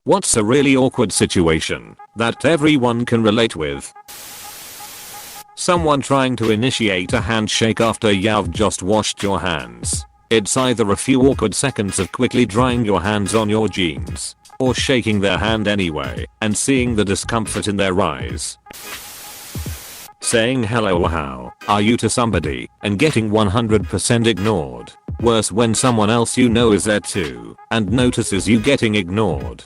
What's a really awkward situation that everyone can relate with? Someone trying to initiate a handshake after you've just washed your hands. It's either a few awkward seconds of quickly drying your hands on your jeans, or shaking their hand anyway and seeing the discomfort in their eyes. Saying hello or how are you to somebody and getting 100% ignored. Worse when someone else you know is there too and notices you getting ignored.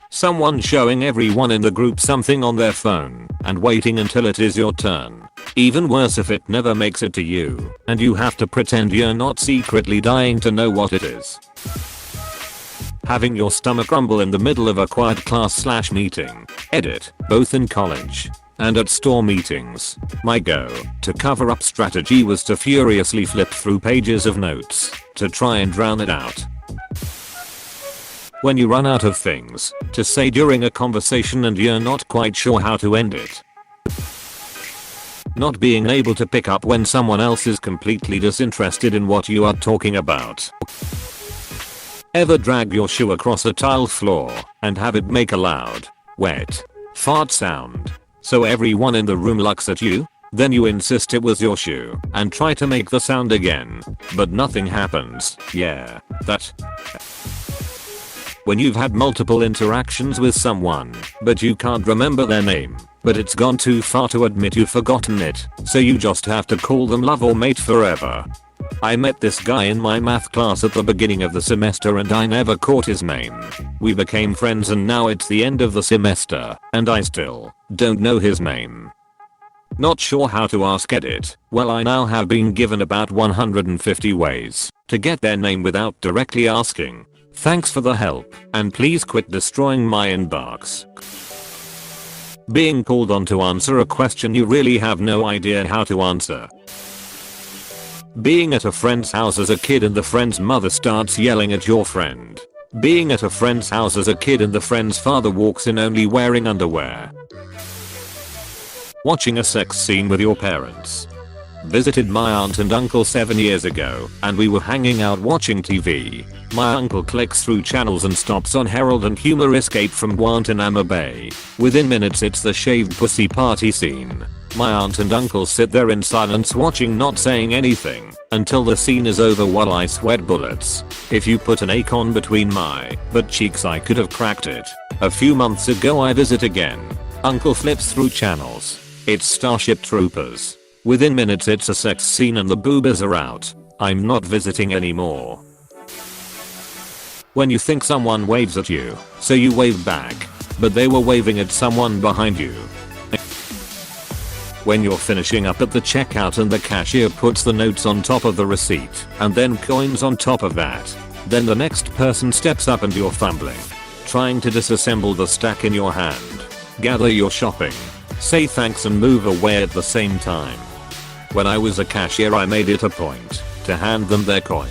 Someone showing everyone in the group something on their phone and waiting until it is your turn. Even worse if it never makes it to you and you have to pretend you're not secretly dying to know what it is. Having your stomach rumble in the middle of a quiet class/meeting. Edit, both in college and at store meetings. My go-to cover-up strategy was to furiously flip through pages of notes to try and drown it out. When you run out of things to say during a conversation and you're not quite sure how to end it. Not being able to pick up when someone else is completely disinterested in what you are talking about. Ever drag your shoe across a tile floor and have it make a loud, wet, fart sound so everyone in the room looks at you? Then you insist it was your shoe and try to make the sound again, but nothing happens. Yeah, that. When you've had multiple interactions with someone, but you can't remember their name, but it's gone too far to admit you've forgotten it, so you just have to call them love or mate forever. I met this guy in my math class at the beginning of the semester and I never caught his name. We became friends and now it's the end of the semester and I still don't know his name. Not sure how to ask Reddit. Well, I now have been given about 150 ways to get their name without directly asking. Thanks for the help and please quit destroying my inbox. Being called on to answer a question you really have no idea how to answer. Being at a friend's house as a kid and the friend's mother starts yelling at your friend. Being at a friend's house as a kid and the friend's father walks in only wearing underwear. Watching a sex scene with your parents. Visited my aunt and uncle 7 years ago and we were hanging out watching TV. My uncle clicks through channels and stops on Herald and Humor Escape from Guantanamo Bay. Within minutes it's the shaved pussy party scene. My aunt and uncle sit there in silence watching, not saying anything until the scene is over while I sweat bullets. If you put an acorn between my butt cheeks I could have cracked it. A few months ago I visit again. Uncle flips through channels. It's Starship Troopers. Within minutes it's a sex scene and the boobas are out. I'm not visiting anymore. When you think someone waves at you, so you wave back, but they were waving at someone behind you. When you're finishing up at the checkout and the cashier puts the notes on top of the receipt and then coins on top of that. Then the next person steps up and you're fumbling, trying to disassemble the stack in your hand. Gather your shopping, say thanks and move away at the same time. When I was a cashier I made it a point to hand them their coin.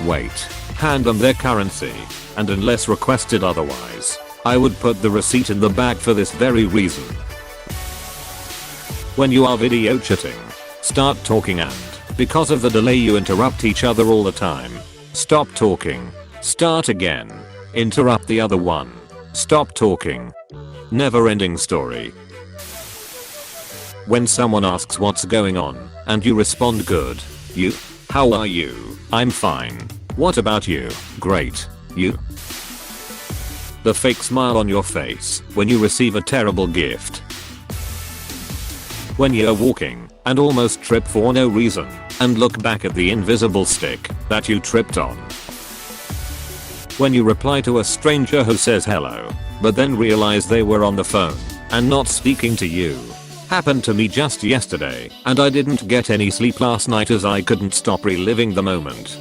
Wait, hand them their currency, and unless requested otherwise, I would put the receipt in the bag for this very reason. When you are video chatting, start talking and, because of the delay you interrupt each other all the time. Stop talking. Start again. Interrupt the other one. Stop talking. Never ending story. When someone asks what's going on, and you respond good. You? How are you? I'm fine. What about you? Great. You? The fake smile on your face when you receive a terrible gift. When you're walking and almost trip for no reason and look back at the invisible stick that you tripped on. When you reply to a stranger who says hello, but then realize they were on the phone and not speaking to you. Happened to me just yesterday and I didn't get any sleep last night as I couldn't stop reliving the moment.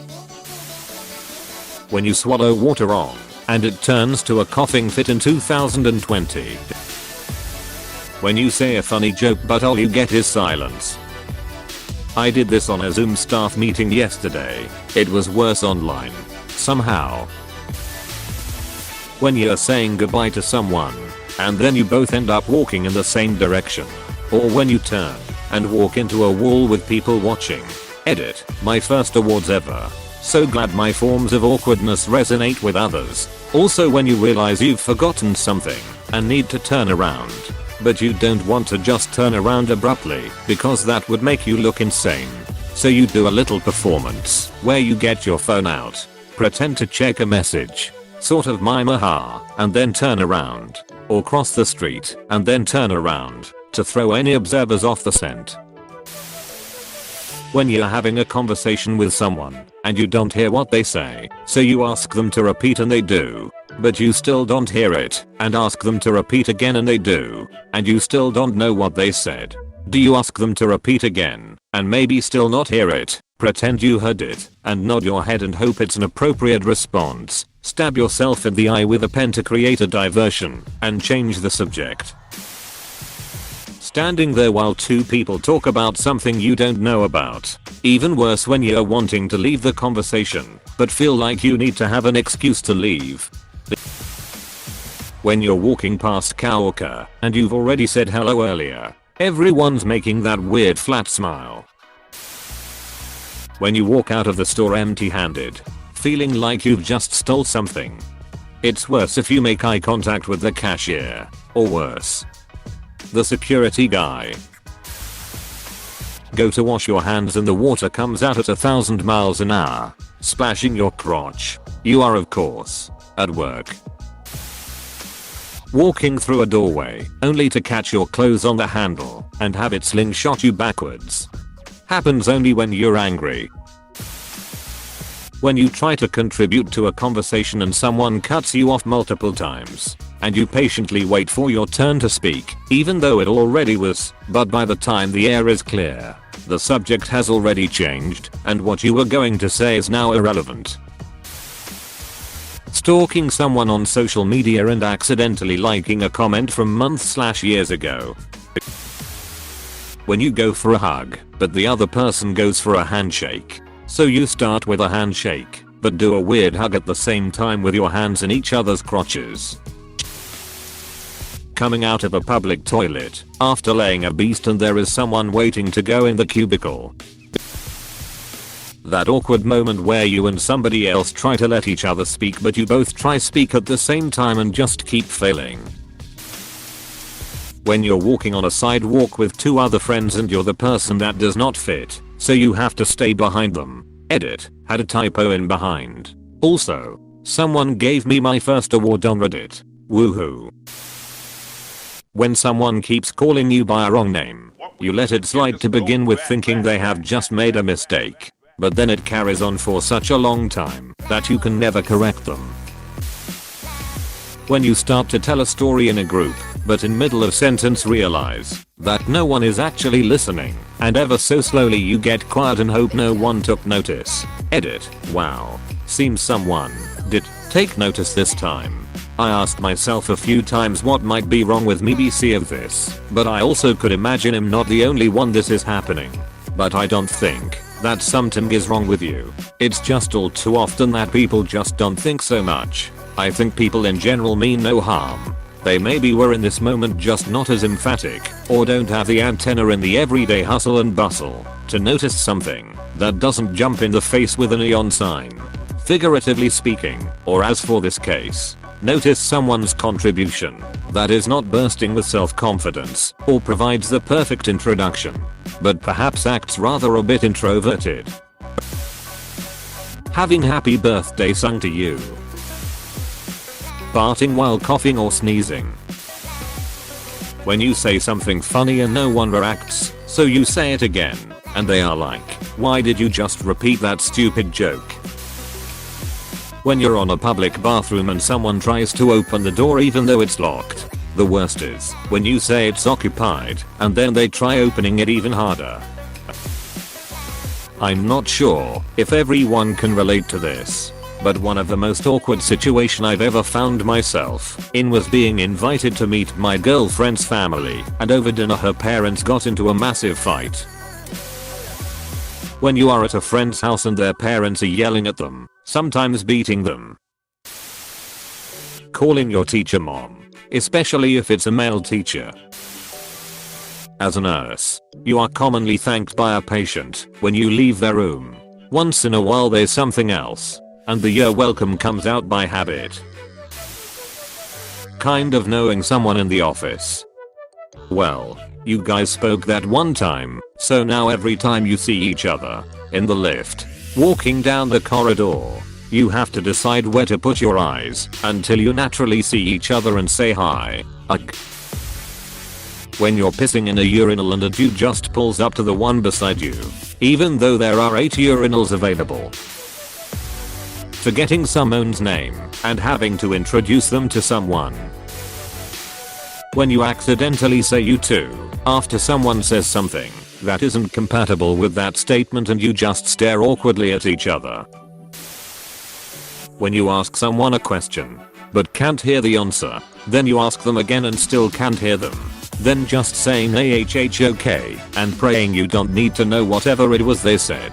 When you swallow water wrong and it turns to a coughing fit in 2020. When you say a funny joke but all you get is silence. I did this on a Zoom staff meeting yesterday. It was worse online. Somehow. When you're saying goodbye to someone and then you both end up walking in the same direction. Or when you turn and walk into a wall with people watching. Edit, my first awards ever. So glad my forms of awkwardness resonate with others. Also when you realize you've forgotten something and need to turn around. But you don't want to just turn around abruptly because that would make you look insane. So you do a little performance where you get your phone out, pretend to check a message, sort of mime aha, and then turn around. Or cross the street and then turn around to throw any observers off the scent. When you're having a conversation with someone and you don't hear what they say, so you ask them to repeat and they do, but you still don't hear it, and ask them to repeat again and they do, and you still don't know what they said. Do you ask them to repeat again and maybe still not hear it, pretend you heard it, and nod your head and hope it's an appropriate response, stab yourself in the eye with a pen to create a diversion, and change the subject? Standing there while two people talk about something you don't know about. Even worse when you're wanting to leave the conversation, but feel like you need to have an excuse to leave. When you're walking past coworker and you've already said hello earlier, everyone's making that weird flat smile. When you walk out of the store empty-handed, feeling like you've just stole something. It's worse if you make eye contact with the cashier, or worse, the security guy. Go to wash your hands and the water comes out at 1,000 miles an hour, splashing your crotch. You are of course at work. Walking through a doorway only to catch your clothes on the handle and have it slingshot you backwards. Happens only when you're angry. When you try to contribute to a conversation and someone cuts you off multiple times, and you patiently wait for your turn to speak, even though it already was, but by the time the air is clear, the subject has already changed, and what you were going to say is now irrelevant. Stalking someone on social media and accidentally liking a comment from months/years ago. When you go for a hug, but the other person goes for a handshake. So you start with a handshake, but do a weird hug at the same time with your hands in each other's crotches. Coming out of a public toilet after laying a beast and there is someone waiting to go in the cubicle. That awkward moment where you and somebody else try to let each other speak but you both try speak at the same time and just keep failing. When you're walking on a sidewalk with two other friends and you're the person that does not fit, so you have to stay behind them. Edit, had a typo in behind. Also, someone gave me my first award on Reddit. Woohoo. When someone keeps calling you by a wrong name, you let it slide to begin with thinking they have just made a mistake, but then it carries on for such a long time that you can never correct them. When you start to tell a story in a group, but in middle of sentence realize that no one is actually listening, and ever so slowly you get quiet and hope no one took notice. Edit, wow. Seems someone did take notice this time. I asked myself a few times what might be wrong with me BC of this, but I also could imagine I'm not the only one this is happening. But I don't think that something is wrong with you. It's just all too often that people just don't think so much. I think people in general mean no harm. They maybe were in this moment just not as emphatic, or don't have the antenna in the everyday hustle and bustle to notice something that doesn't jump in the face with a neon sign. Figuratively speaking, or as for this case, notice someone's contribution that is not bursting with self-confidence or provides the perfect introduction, but perhaps acts rather a bit introverted. Having happy birthday sung to you. Farting while coughing or sneezing. When you say something funny and no one reacts, so you say it again, and they are like, why did you just repeat that stupid joke? When you're on a public bathroom and someone tries to open the door even though it's locked. The worst is when you say it's occupied, and then they try opening it even harder. I'm not sure if everyone can relate to this, but one of the most awkward situation I've ever found myself in was being invited to meet my girlfriend's family, and over dinner her parents got into a massive fight. When you are at a friend's house and their parents are yelling at them, sometimes beating them. Calling your teacher mom, especially if it's a male teacher. As a nurse, you are commonly thanked by a patient when you leave their room. Once in a while there's something else. And the "you're welcome" comes out by habit. Kind of knowing someone in the office. Well, you guys spoke that one time, so now every time you see each other, in the lift, walking down the corridor, you have to decide where to put your eyes until you naturally see each other and say hi. Ugh. When you're pissing in a urinal and a dude just pulls up to the one beside you, even though there are 8 urinals available. Forgetting someone's name and having to introduce them to someone. When you accidentally say "you too" after someone says something that isn't compatible with that statement and you just stare awkwardly at each other. When you ask someone a question but can't hear the answer, then you ask them again and still can't hear them. Then just saying okay and praying you don't need to know whatever it was they said.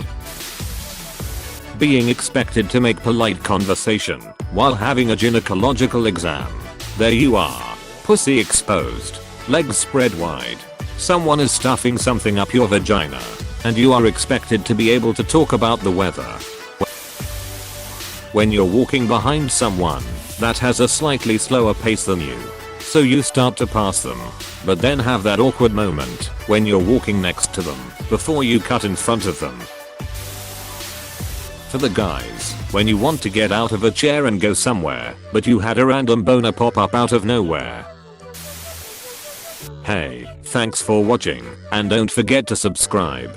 Being expected to make polite conversation while having a gynecological exam. There you are. Pussy exposed. Legs spread wide. Someone is stuffing something up your vagina. And you are expected to be able to talk about the weather. When you're walking behind someone that has a slightly slower pace than you, so you start to pass them, but then have that awkward moment when you're walking next to them before you cut in front of them. For the guys, when you want to get out of a chair and go somewhere, but you had a random boner pop up out of nowhere. Hey, thanks for watching, and don't forget to subscribe.